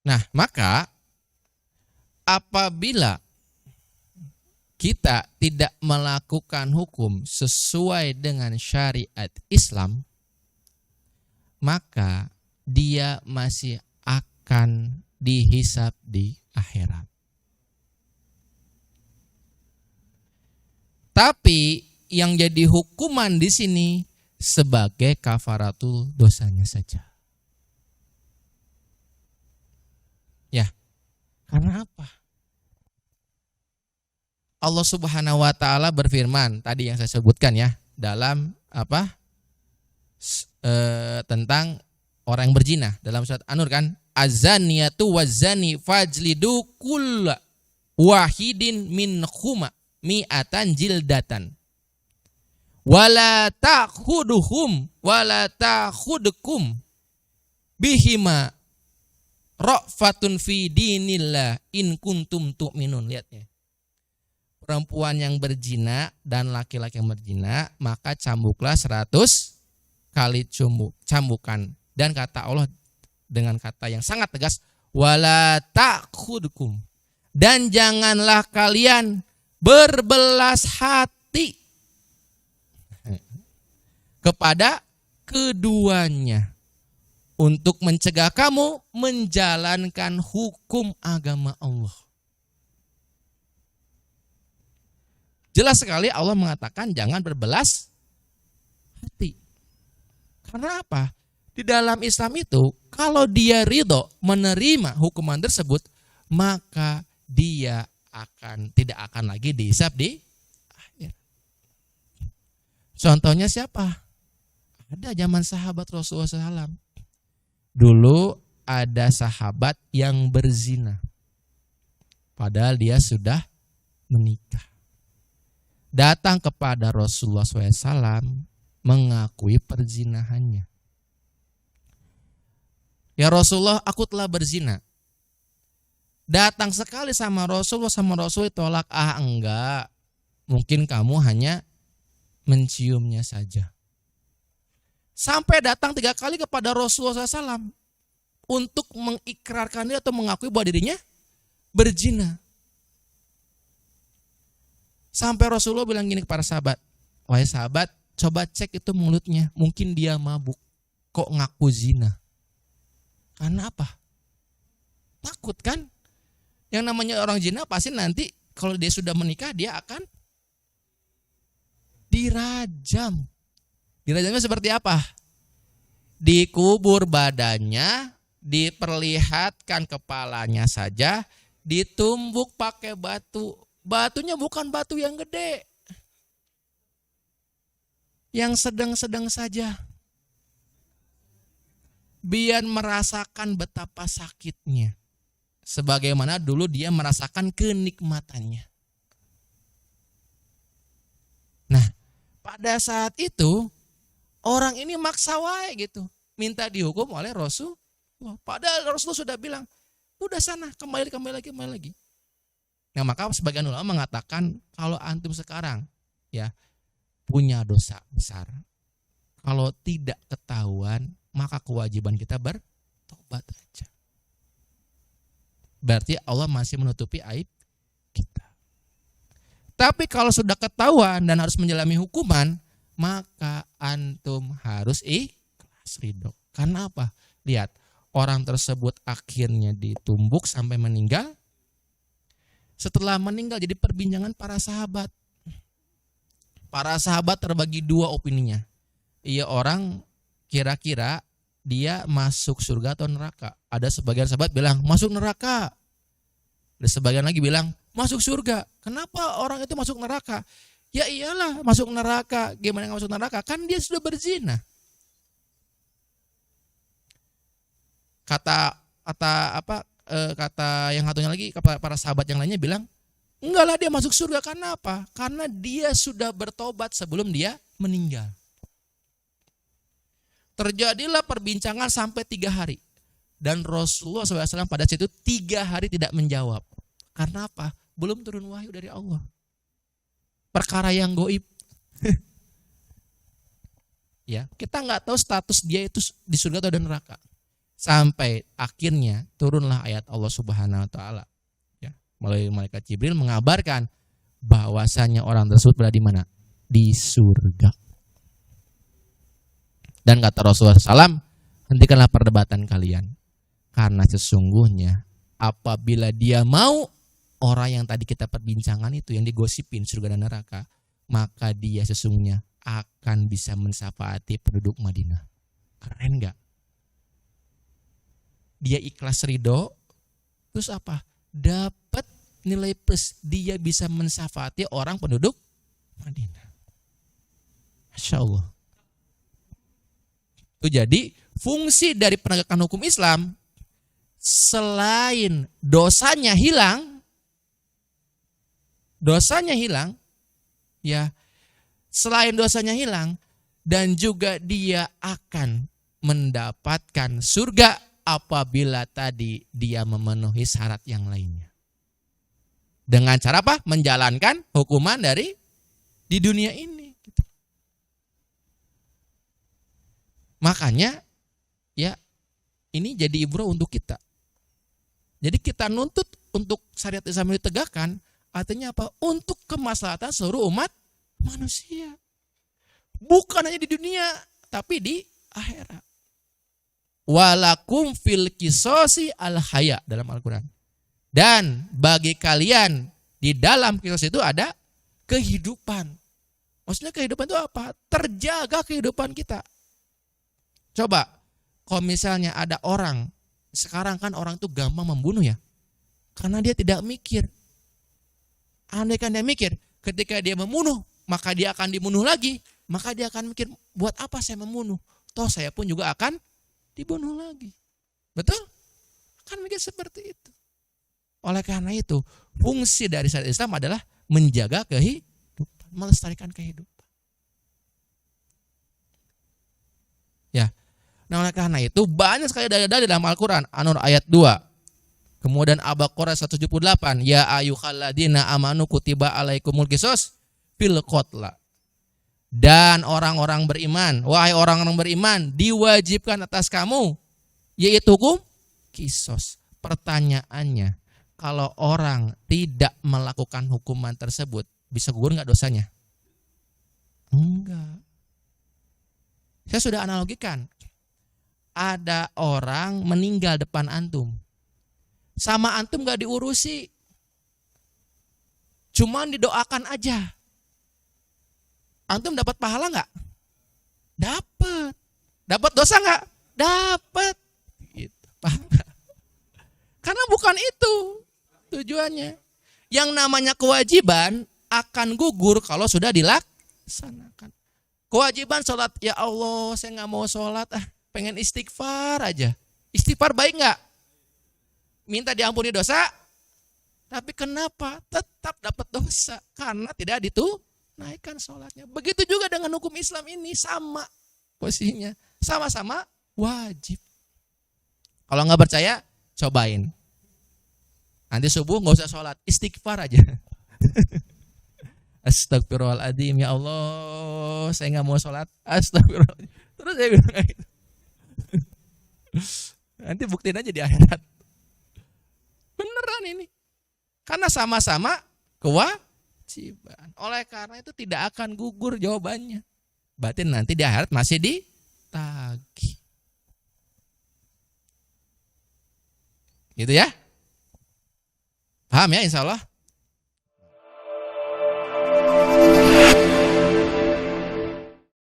Nah, maka apabila kita tidak melakukan hukum sesuai dengan syariat Islam, maka dia masih akan dihisab di akhirat. Tapi yang jadi hukuman di sini sebagai kafaratul dosanya saja. Ya, karena apa? Allah Subhanahu wa taala berfirman tadi yang saya sebutkan ya, dalam apa? Tentang orang yang berzina dalam surat An-Nur kan, azaniyatu wazani fajlidu kulla wahidin minhuma mi'atan jildatan wala ta'khudukum bihima ra'fatun fi dinillah in kuntum tu'minun. Lihat ya, perempuan yang berzina dan laki-laki yang berzina maka cambuklah 100 kali cambukan. Dan kata Allah dengan kata yang sangat tegas, wala ta'khudukum, dan janganlah kalian berbelas hati kepada keduanya untuk mencegah kamu menjalankan hukum agama Allah. Jelas sekali Allah mengatakan jangan berbelas hati. Karena apa? Di dalam Islam itu kalau dia ridho menerima hukuman tersebut, maka dia tidak akan lagi dihisab di akhir. Contohnya siapa? Ada zaman sahabat Rasulullah SAW. Dulu ada sahabat yang berzina, padahal dia sudah menikah. Datang kepada Rasulullah SAW mengakui perzinahannya. Ya Rasulullah, aku telah berzina. Datang sekali sama Rasul tolak, enggak. Mungkin kamu hanya menciumnya saja. Sampai datang 3 kali kepada Rasulullah SAW untuk mengikrarkan dia atau mengakui bahwa dirinya berzina. Sampai Rasulullah bilang gini kepada sahabat, wahai sahabat, coba cek itu mulutnya, mungkin dia mabuk, kok ngaku zina. Karena apa? Takut kan? Yang namanya orang zina pasti nanti kalau dia sudah menikah dia akan dirajam. Dirajamnya seperti apa? Dikubur badannya, diperlihatkan kepalanya saja, ditumbuk pakai batu. Batunya bukan batu yang gede, yang sedang-sedang saja. Biar merasakan betapa sakitnya. Sebagaimana dulu dia merasakan kenikmatannya. Nah, pada saat itu orang ini maksa wae gitu, minta dihukum oleh Rasul. Padahal Rasul sudah bilang, udah sana kembali lagi. Nah, maka sebagian ulama mengatakan kalau antum sekarang ya punya dosa besar, kalau tidak ketahuan maka kewajiban kita bertobat aja. Berarti Allah masih menutupi aib kita. Tapi kalau sudah ketahuan dan harus menjalani hukuman, maka antum harus ikhlas ridho. Karena apa? Lihat, orang tersebut akhirnya ditumbuk sampai meninggal. Setelah meninggal jadi perbincangan para sahabat. Para sahabat terbagi 2 opininya. Iya, orang kira-kira dia masuk surga atau neraka. Ada sebagian sahabat bilang masuk neraka. Ada sebagian lagi bilang masuk surga. Kenapa orang itu masuk neraka? Ya iyalah masuk neraka. Gimana masuk neraka? Kan dia sudah berzina. Kata yang satunya lagi, para sahabat yang lainnya bilang, enggak lah dia masuk surga. Karena apa? Karena dia sudah bertobat sebelum dia meninggal. Terjadilah perbincangan sampai 3 hari. Dan Rasulullah SAW pada situ 3 hari tidak menjawab. Karena apa? Belum turun wahyu dari Allah. Perkara yang goib. Ya, kita nggak tahu status dia itu di surga atau di neraka. Sampai akhirnya turunlah ayat Allah Subhanahu wa taala ya, melalui malaikat Jibril mengabarkan bahwasanya orang tersebut berada di mana? Di surga. Dan kata Rasulullah SAW, hentikanlah perdebatan kalian. Karena sesungguhnya apabila dia mau, orang yang tadi kita perbincangan itu, yang digosipin surga dan neraka, maka dia sesungguhnya akan bisa mensafaati penduduk Madinah. Keren gak? Dia ikhlas ridho, terus apa? Dapat nilai plus, dia bisa mensafaati orang penduduk Madinah. Masya Allah. Itu jadi fungsi dari penegakan hukum Islam, selain dosanya hilang ya, selain dosanya hilang, dan juga dia akan mendapatkan surga apabila tadi dia memenuhi syarat yang lainnya. Dengan cara apa? Menjalankan hukuman dari di dunia ini. Makanya ya, ini jadi ibrah untuk kita. Jadi kita nuntut untuk syariat Islam ditegakkan, artinya apa? Untuk kemaslahatan seluruh umat manusia. Bukan hanya di dunia, tapi di akhirat. Walakum fil qisasi al haya dalam Al-Quran. Dan bagi kalian di dalam kisos itu ada kehidupan. Maksudnya kehidupan itu apa? Terjaga kehidupan kita. Coba, kalau misalnya ada orang, sekarang kan orang tuh gampang membunuh ya. Karena dia tidak mikir. Andai kan dia mikir, ketika dia membunuh, maka dia akan dibunuh lagi. Maka dia akan mikir, buat apa saya membunuh? Toh saya pun juga akan dibunuh lagi. Betul? Kan mikir seperti itu. Oleh karena itu, fungsi dari syariat Islam adalah menjaga kehidupan, melestarikan kehidupan. Ya. Nah, oleh karena itu banyak sekali dalil-dalil dalam Al-Qur'an. An-Nur ayat 2. Kemudian Al-Baqarah 178, ya ayyuhalladzina amanu kutiba alaikumul qisas fil qatla. Dan orang-orang beriman, wahai orang-orang beriman, diwajibkan atas kamu yaitu hukum qisas. Pertanyaannya, kalau orang tidak melakukan hukuman tersebut, bisa gugur enggak dosanya? Enggak. Saya sudah analogikan. Ada orang meninggal depan antum. Sama antum gak diurusi. Cuman didoakan aja. Antum dapat pahala gak? Dapat. Dapat dosa gak? Dapat. Gitu. Karena bukan itu tujuannya. Yang namanya kewajiban akan gugur kalau sudah dilaksanakan. Kewajiban sholat, ya Allah saya gak mau sholat, pengen istighfar aja. Istighfar baik gak? Minta diampuni dosa, tapi kenapa tetap dapat dosa? Karena tidak ditunaikan sholatnya. Begitu juga dengan hukum Islam ini, sama posisinya, sama-sama wajib. Kalau nggak percaya, cobain. Nanti subuh nggak usah sholat, istighfar aja. Astagfirullahaladzim, ya Allah, saya nggak mau sholat. Astagfirullahaladzim. Terus saya bilang gitu. Nanti buktiin aja di akhirat. Beneran ini. Karena sama-sama kewajiban. Oleh karena itu tidak akan gugur jawabannya. Berarti nanti di akhirat masih ditagih. Gitu ya? Paham ya insya Allah?